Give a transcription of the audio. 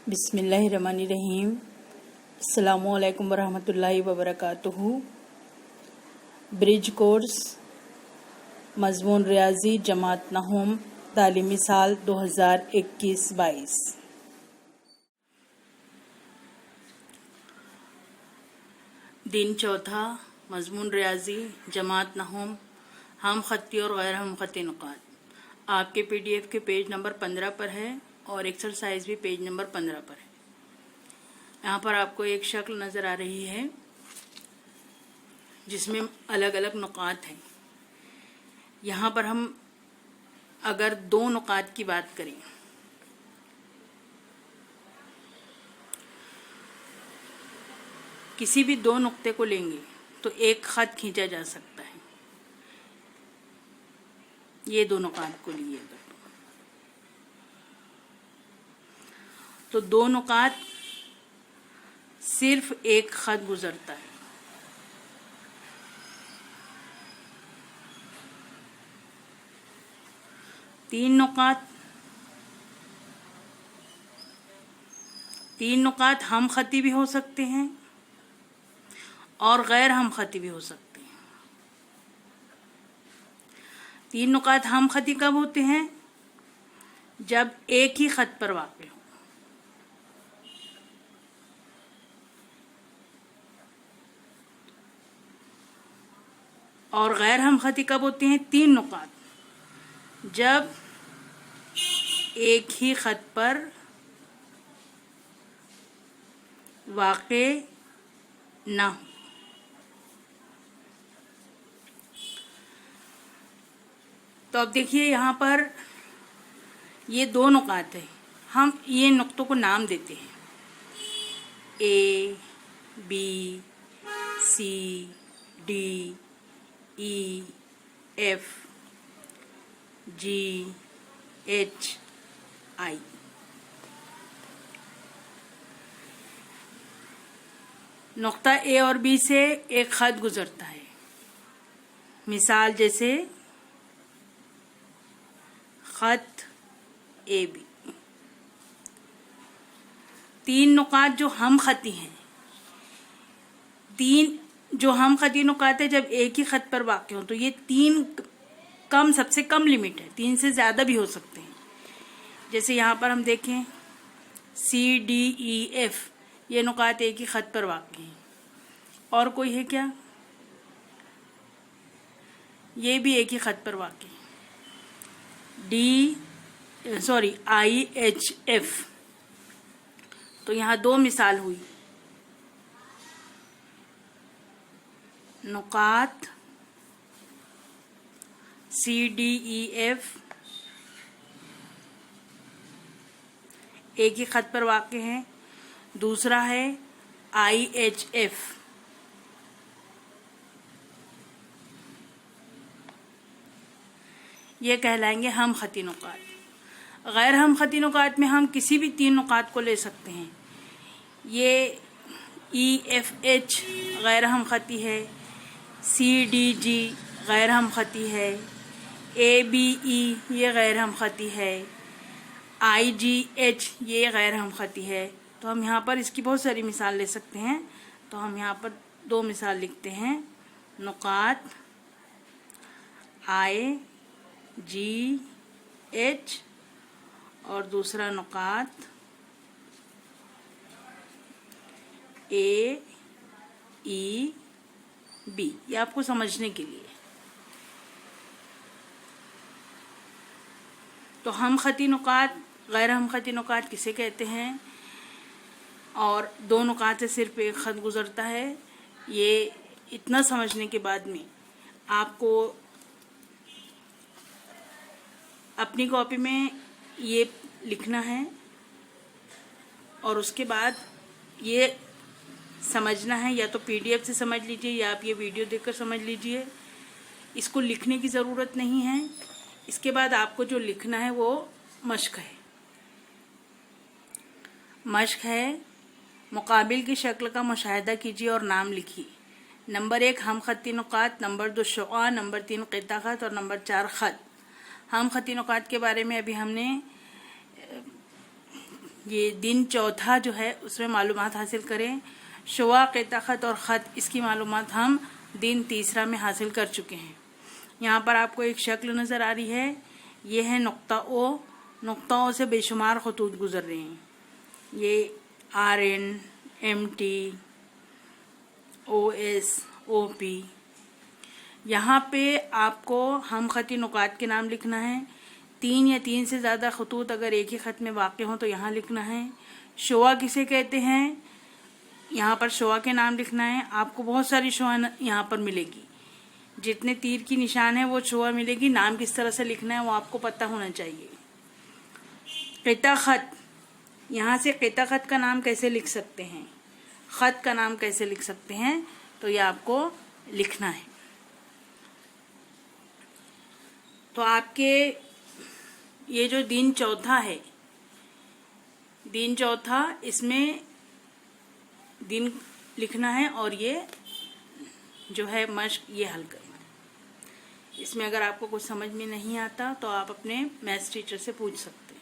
बिस्मिल्लाहिर्रहमानिर्रहीम। अस्सलामुअलैकुम वरहमतुल्लाहि वबरकातुहू। ब्रिज कोर्स मज़मून रियाजी जमात नहूम तालीमी साल 2021-22। दिन चौथा मज़मून रियाजी जमात नहूम हम खत्ती और गैर हम खत्ती नुकात आपके PDF के पेज नंबर 15 पर है और एक्सरसाइज भी पेज नंबर 15 पर है। यहाँ पर आपको एक शक्ल नज़र आ रही है जिसमें अलग अलग नुकात हैं। यहाँ पर हम अगर दो नुकात की बात करें किसी भी दो नुक्ते को लेंगे तो एक खत खींचा जा सकता है। ये दो नुकात को लिए तो दो नुकात सिर्फ एक खत गुजरता है। तीन नुकात हम खती भी हो सकते हैं और गैर हम खती भी हो सकते हैं। तीन नुकात हम खती कब होते हैं? जब एक ही खत पर वाक़े हो। और गैर हम खती कब होते हैं? तीन नुकात जब एक ही खत पर वाक़े ना हो। तो अब देखिए यहाँ पर ये दो नुकात है। हम ये नुक्तों को नाम देते हैं A, B, C, D, E, F, G, H, I। नुक्ता A और B से एक खत गुजरता है। मिसाल जैसे खत AB। तीन नुकात जो हम खती हैं, तीन जो हम खती नुकात है जब एक ही खत पर वाक़े हो तो ये तीन सबसे कम लिमिट है। तीन से ज़्यादा भी हो सकते हैं। जैसे यहाँ पर हम देखें C, D, E, F ये नुकात एक ही खत पर वाक़े हैं। और कोई है क्या? ये भी एक ही खत पर वाक़े हैं। I, H, F। तो यहाँ दो मिसाल हुई। नुकात C, D, E, F एक ही खत पर वाक़े हैं। दूसरा है I, H, F। ये कहलाएंगे हम खती नुकात। गैर हम खती नुकात में हम किसी भी तीन नुकात को ले सकते हैं। ये E, F, H गैर हम खती है। C, D, G गैर हम खती है। A, B, E ये गैर हम खती है। I, G, H ये गैर हम खती है। तो हम यहाँ पर इसकी बहुत सारी मिसाल ले सकते हैं। तो हम यहाँ पर दो मिसाल लिखते हैं। नुकात I, G, H और दूसरा नुकात A, E, B। ये आपको समझने के लिए। तो हम खती नुकात, गैर हम खती नुकात किसे कहते हैं? और दो नुकात से सिर्फ एक खत गुजरता है। ये इतना समझने के बाद में आपको अपनी कॉपी में ये लिखना है और उसके बाद ये समझना है। या तो PDF से समझ लीजिए या आप ये वीडियो देखकर समझ लीजिए। इसको लिखने की ज़रूरत नहीं है। इसके बाद आपको जो लिखना है वो मश्क है। मश्क है मुकाबिल की शक्ल का मुशाहिदा कीजिए और नाम लिखिए। नंबर 1 हम खत्ती नुकात, नंबर 2 शुआ, नंबर 3 क़िता खत और नंबर 4 खत। हम खत्ती नुकात के बारे में अभी हमने ये दिन चौथा जो है उसमें मालूमात हासिल करें। शुआ, क़िता ख़त और ख़त, इसकी मालूमात हम दिन तीसरा में हासिल कर चुके हैं। यहाँ पर आपको एक शक्ल नज़र आ रही है, ये है नुक्ता ओ। नुक्ता ओ से बेशुमार खतूत गुजर रहे हैं। ये RN, MT, OS, OP। यहाँ पे आपको हम ख़ती नुकात के नाम लिखना है। 3 या 3 से ज़्यादा खतूत अगर एक ही ख़त में वाक़ हों तो यहाँ लिखना है। शुआ किसे कहते हैं, यहाँ पर शुआ के नाम लिखना है। आपको बहुत सारी शुआ यहाँ पर मिलेगी, जितने तीर की निशान है वो शुआ मिलेगी। नाम किस तरह से लिखना है वो आपको पता होना चाहिए। क़िता ख़त, यहाँ से क़िता ख़त का नाम कैसे लिख सकते हैं, ख़त का नाम कैसे लिख सकते हैं, तो ये आपको लिखना है। तो आपके ये जो दिन चौथा है, दिन चौथा, इसमें दिन लिखना है और ये जो है मश्क ये हल करना है। इसमें अगर आपको कुछ समझ में नहीं आता तो आप अपने मैथ्स टीचर से पूछ सकते हैं।